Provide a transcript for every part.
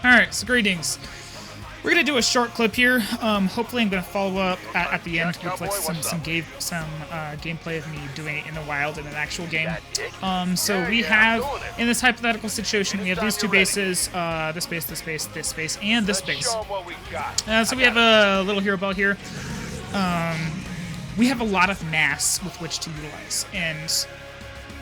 Alright, so greetings. We're gonna do a short clip here. Hopefully I'm gonna follow up at the end with like some gameplay of me doing it in the wild in an actual game. So we have, in this hypothetical situation, we have these two bases, this base, this base, this base, and this base. So we have a little hero ball here. We have a lot of mass with which to utilize, and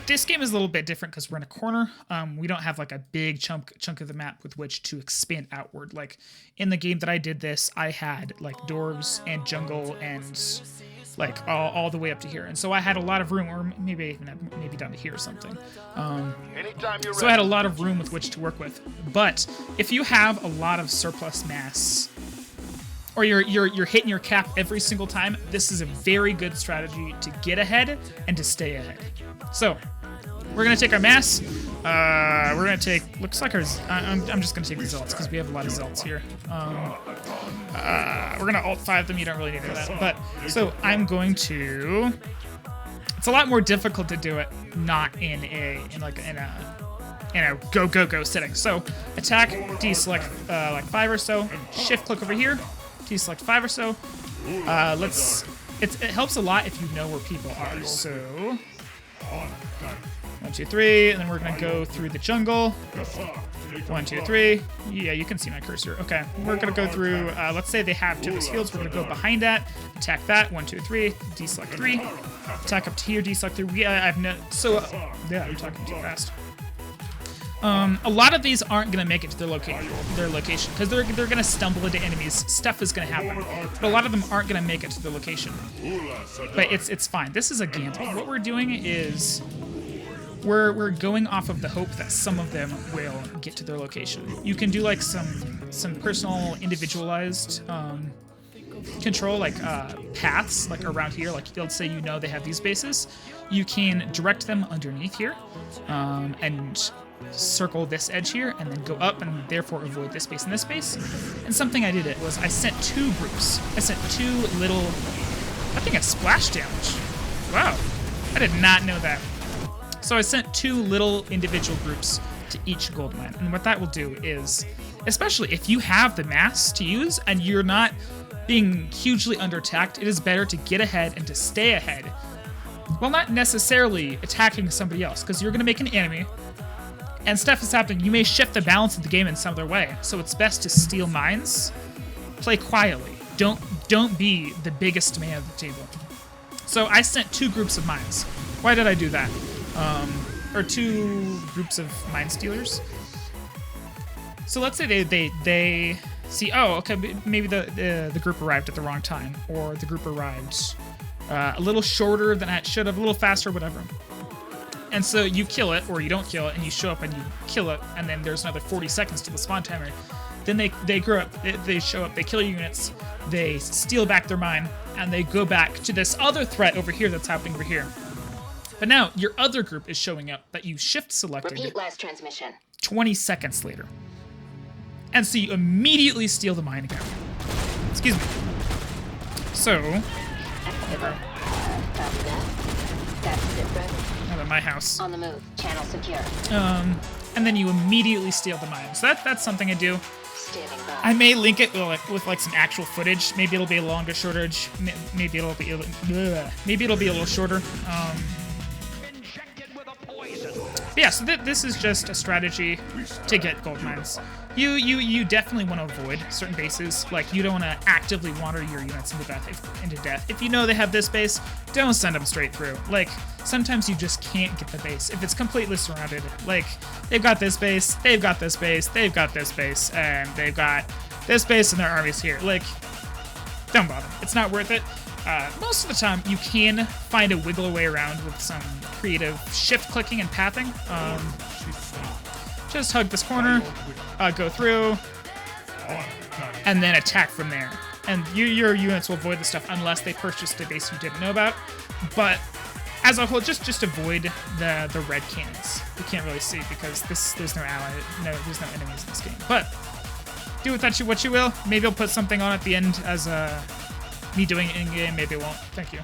this game is a little bit different because we're in a corner. We don't have like a big chunk of the map with which to expand outward. Like in the game that I did this, I had like dwarves and jungle and like all the way up to here, and so I had a lot of room, or maybe down to here or something. So I had a lot of room with which to work with. But if you have a lot of surplus mass, or you're hitting your cap every single time, this is a very good strategy to get ahead and to stay ahead. So we're gonna take our mass. We're gonna take. Looks like our. I'm just gonna take the zealots because we have a lot of zealots here. We're gonna alt 5 them. You don't really need to do that. But so I'm going to. It's a lot more difficult to do it not in a go setting. So attack, deselect like 5 or so. Shift click over here. Deselect 5 or so. It helps a lot if you know where people are. So 1, 2, 3, and then we're gonna go through the jungle. 1, 2, 3. Yeah, you can see my cursor. Okay, we're gonna go through. Let's say they have Tempest Fields. We're gonna go behind that, attack that. 1, 2, 3. Deselect 3. Attack up to here. Deselect 3. Yeah, I'm talking too fast. A lot of these aren't going to make it to their location because they're going to stumble into enemies. Stuff is going to happen, but a lot of them aren't going to make it to their location. But it's fine. This is a gamble. What we're doing is we're going off of the hope that some of them will get to their location. You can do like some personal individualized control, like paths, like around here. Like let's say they have these bases, you can direct them underneath here, and circle this edge here, and then go up and therefore avoid this space and this space. And something I did was I sent 2 groups. I sent 2 little, I think it's splash damage. Wow, I did not know that. So I sent 2 little individual groups to each gold mine. And what that will do is, especially if you have the mass to use and you're not being hugely under attacked, it is better to get ahead and to stay ahead. Well, not necessarily attacking somebody else, because you're going to make an enemy, and stuff is happening. You may shift the balance of the game in some other way. So it's best to steal mines, play quietly. Don't be the biggest man at the table. So I sent 2 groups of mines. Why did I do that? Or 2 groups of mine stealers. So let's say they see, oh, okay, maybe the group arrived at the wrong time, or the group arrived a little shorter than it should have, a little faster, whatever. And so you kill it, or you don't kill it, and you show up and you kill it, and then there's another 40 seconds to the spawn timer. Then they grow up, they show up, they kill units, they steal back their mine, and they go back to this other threat over here that's happening over here. But now your other group is showing up that you shift selected. Repeat last transmission. 20 seconds later. And so you immediately steal the mine again. Excuse me. So, over. Out of my house. On the move. Channel secure. And then you immediately steal the mine. So that's something I do. Standing by. I may link it with like some actual footage. Maybe it'll be a longer shortage. Maybe it'll be a little shorter. But yeah, so this is just a strategy to get gold mines. You definitely want to avoid certain bases. Like, you don't want to actively wander your units into death. If you know they have this base, don't send them straight through. Like, sometimes you just can't get the base. If it's completely surrounded, like, they've got this base, they've got this base, they've got this base, and they've got this base and their army's here. Like, don't bother. It's not worth it. Most of the time, you can find a wiggle way around with some creative shift clicking and pathing. Just hug this corner, go through, and then attack from there. And your units will avoid the stuff unless they purchased a base you didn't know about. But as a whole, just avoid the red cannons. You can't really see because there's no there's no enemies in this game. But do with that what you will. Maybe I'll put something on at the end as me doing it in game. Maybe it won't. Thank you.